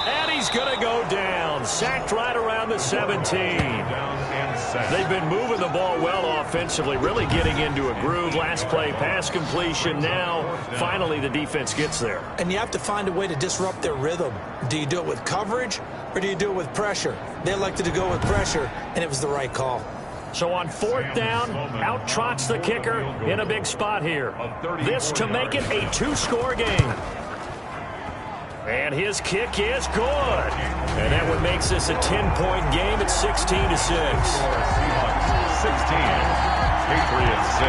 And he's going to go down. Sacked right around the 17. They've been moving the ball well offensively, really getting into a groove. Last play, pass completion. Now, finally, the defense gets there. And you have to find a way to disrupt their rhythm. Do you do it with coverage, or do you do it with pressure? They elected to go with pressure, and it was the right call. So on 4th down, out trots the kicker in a big spot here. This to make it a 2-score game. And his kick is good. And that one makes this a 10-point game at 16-6. Seahawks 16, Patriots 6.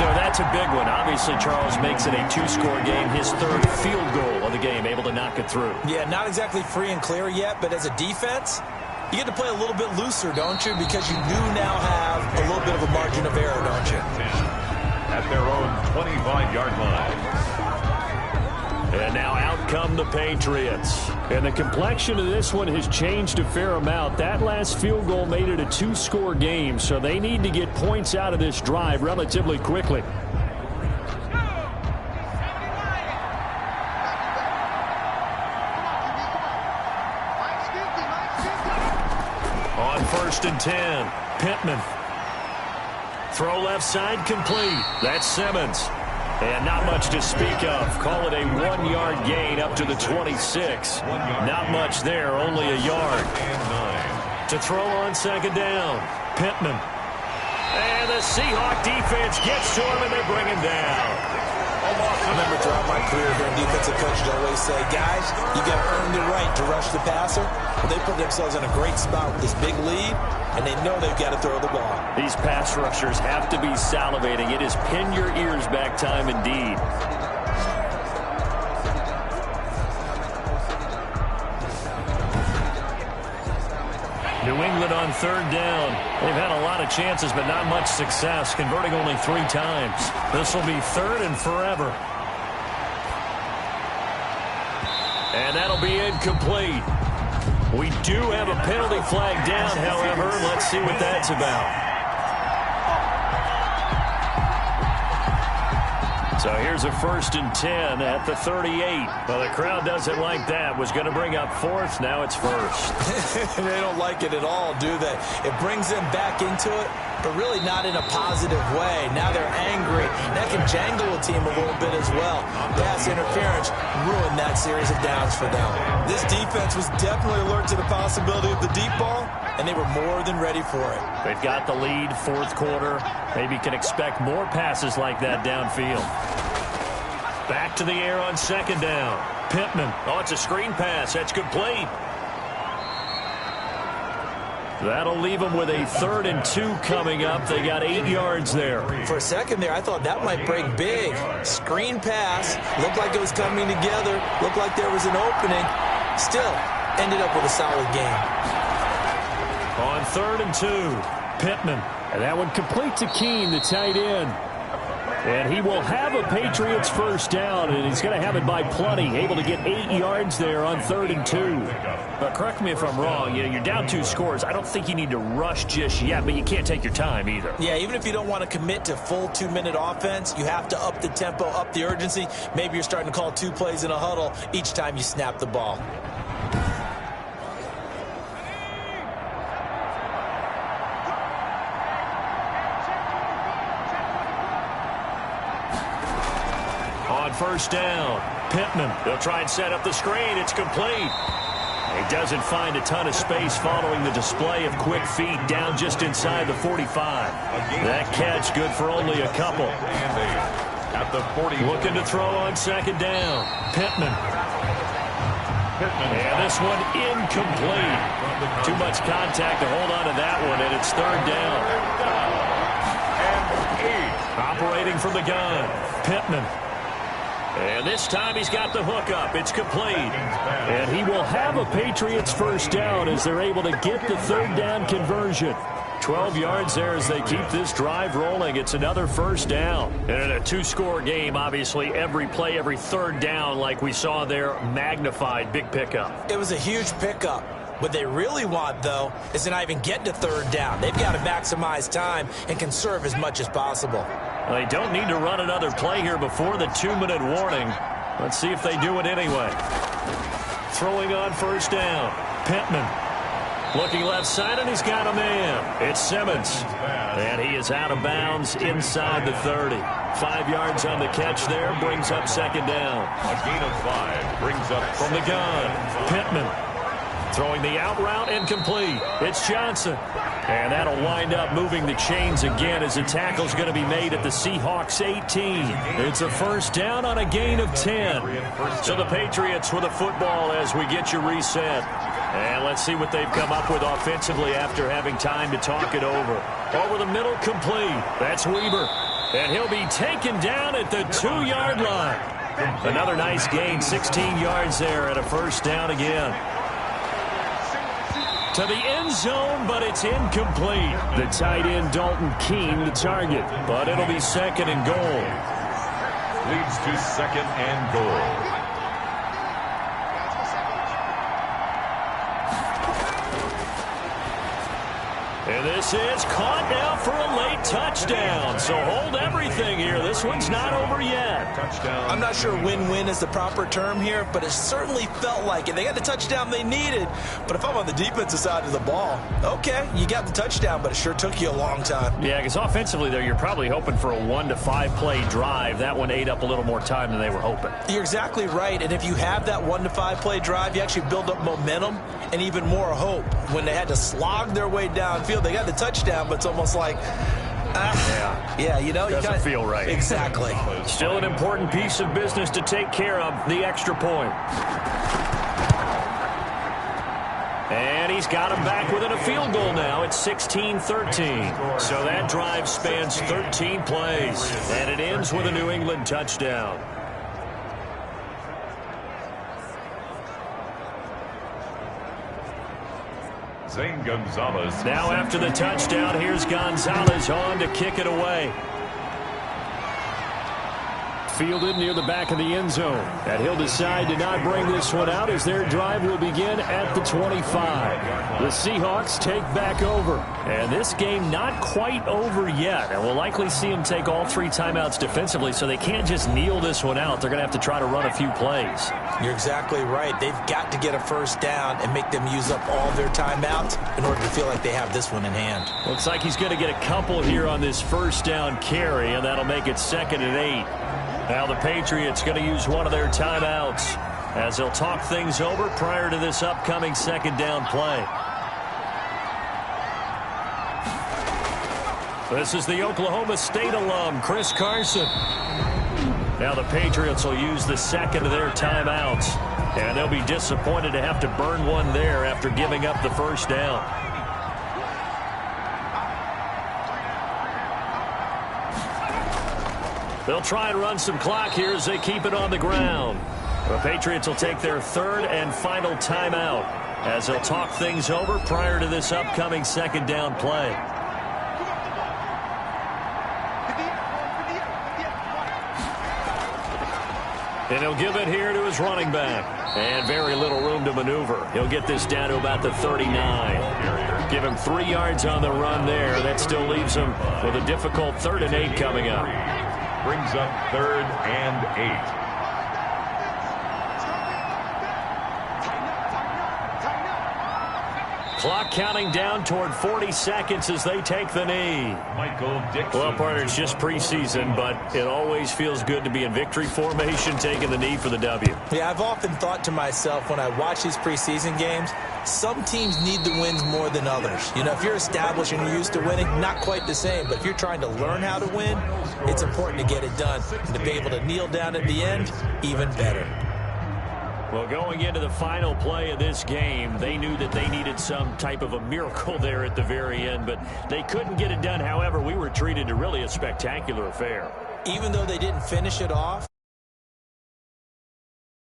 So that's a big one. Obviously, Charles makes it a 2-score game. His 3rd field goal of the game, able to knock it through. Yeah, not exactly free and clear yet, but as a defense, you get to play a little bit looser, don't you? Because you do now have a little bit of a margin of error, don't you? At their own 25-yard line. And now out come the Patriots. And the complexion of this one has changed a fair amount. That last field goal made it a 2-score game, so they need to get points out of this drive relatively quickly. On 1st and 10, Pittman. Throw left side complete. That's Simmons. And not much to speak of. Call it a 1-yard gain up to the 26. Not much there, only a yard. To throw on 2nd down, Pittman. And the Seahawk defense gets to him, and they bring him down. I remember throughout my career hearing defensive coaches always say, guys, you got to earn the right to rush the passer. Well, they put themselves in a great spot with this big lead, and they know they've got to throw the ball. These pass rushers have to be salivating. It is pin your ears back time indeed. New England on 3rd down. They've had a lot of chances, but not much success, converting only 3 times. This will be 3rd and forever. And that'll be incomplete. We do have a penalty flag down, however. Let's see what that's about. So here's a 1st and 10 at the 38. Well, the crowd doesn't like that. Was going to bring up 4th. Now it's 1st. They don't like it at all, do they? It brings them back into it, but really not in a positive way. Now they're angry. That can jangle a team a little bit as well. Pass interference ruined that series of downs for them. This defense was definitely alert to the possibility of the deep ball, and they were more than ready for it. They've got the lead, 4th quarter. Maybe can expect more passes like that downfield. Back to the air on 2nd down. Pittman. Oh, it's a screen pass. That's complete. That'll leave them with a 3rd and 2 coming up. They got 8 yards there. For a second there, I thought that might break big. Screen pass. Looked like it was coming together. Looked like there was an opening. Still, ended up with a solid game. On 3rd and 2, Pittman. And that one complete to Keene, the tight end. And he will have a Patriots 1st down, and he's going to have it by plenty. Able to get 8 yards there on 3rd and 2. But correct me if I'm wrong. You're down 2 scores. I don't think you need to rush just yet, but you can't take your time either. Yeah, even if you don't want to commit to full 2-minute offense, you have to up the tempo, up the urgency. Maybe you're starting to call 2 plays in a huddle each time you snap the ball. On 1st down, Pittman. They'll try and set up the screen. It's complete. He doesn't find a ton of space following the display of quick feet down just inside the 45. That catch good for only a couple. At the 40. Looking to throw on 2nd down. Pittman. And this one incomplete. Too much contact to hold on to that one, and it's 3rd down. And 8. Operating from the gun, Pittman. And this time he's got the hook up. It's complete. And he will have a Patriots 1st down as they're able to get the 3rd down conversion. 12 yards there as they keep this drive rolling. It's another first down. And in a two-score game, obviously, every play, every third down, like we saw there, magnified. Big pickup. It was a huge pickup. What they really want, though, is to not even get to third down. They've got to maximize time and conserve as much as possible. Well, they don't need to run another play here before the 2-minute warning. Let's see if they do it anyway. Throwing on first down. Pittman. Looking left side, and he's got a man. It's Simmons. And he is out of bounds inside the 30. 5 yards on the catch there. Brings up second down. A gain of 5 brings up from the gun. Pittman. Throwing the out route incomplete. It's Johnson. And that'll wind up moving the chains again as the tackle's going to be made at the Seahawks 18. It's a first down on a gain of 10. So the Patriots with a football as we get you reset. And let's see what they've come up with offensively after having time to talk it over. Over the middle, complete. That's Weber. And he'll be taken down at the 2-yard line. Another nice gain, 16 yards there and a first down again. To the end zone, but it's incomplete. The tight end, Dalton Keene, the target. But it'll be second and goal. Leads to second and goal. And this is caught now for a late touchdown. So hold everything here. This one's not over yet. Touchdown. I'm not sure win-win is the proper term here, but it certainly felt like it. They got the touchdown they needed. But if I'm on the defensive side of the ball, okay, you got the touchdown, but it sure took you a long time. Yeah, because offensively there, you're probably hoping for a 1 to 5 play drive. That one ate up a little more time than they were hoping. You're exactly right. And if you have that 1 to 5 play drive, you actually build up momentum and even more hope. When they had to slog their way downfield, they got the touchdown, but it's almost like, yeah, you know, doesn't feel right. Exactly. Still an important piece of business to take care of, the extra point. And he's got him back within a field goal now. It's 16-13. So that drive spans 13 plays, and it ends with a New England touchdown. Zane Gonzalez. Now after the touchdown, here's Gonzalez on to kick it away. Fielded near the back of the end zone. And he'll decide to not bring this one out as their drive will begin at the 25. The Seahawks take back over. And this game not quite over yet. And we'll likely see them take all 3 timeouts defensively, so they can't just kneel this one out. They're going to have to try to run a few plays. You're exactly right. They've got to get a first down and make them use up all their timeouts in order to feel like they have this one in hand. Looks like he's going to get a couple here on this first down carry, and that'll make it 2nd and 8. Now the Patriots going to use one of their timeouts as they'll talk things over prior to this upcoming 2nd down play. This is the Oklahoma State alum, Chris Carson. Now the Patriots will use the 2nd of their timeouts, and they'll be disappointed to have to burn one there after giving up the first down. They'll try and run some clock here as they keep it on the ground. The Patriots will take their 3rd and final timeout as they'll talk things over prior to this upcoming 2nd down play. And he'll give it here to his running back. And very little room to maneuver. He'll get this down to about the 39. Give him 3 yards on the run there. That still leaves him with a difficult 3rd and 8 coming up. Brings up 3rd and 8. Clock counting down toward 40 seconds as they take the knee. Michael Dixon. Well, partner, it's just preseason, but it always feels good to be in victory formation, taking the knee for the W. Yeah, I've often thought to myself when I watch these preseason games, some teams need the wins more than others. You know, if you're established and you're used to winning, not quite the same. But if you're trying to learn how to win, it's important to get it done. And to be able to kneel down at the end, even better. Well, going into the final play of this game, they knew that they needed some type of a miracle there at the very end, but they couldn't get it done. However, we were treated to really a spectacular affair. Even though they didn't finish it off,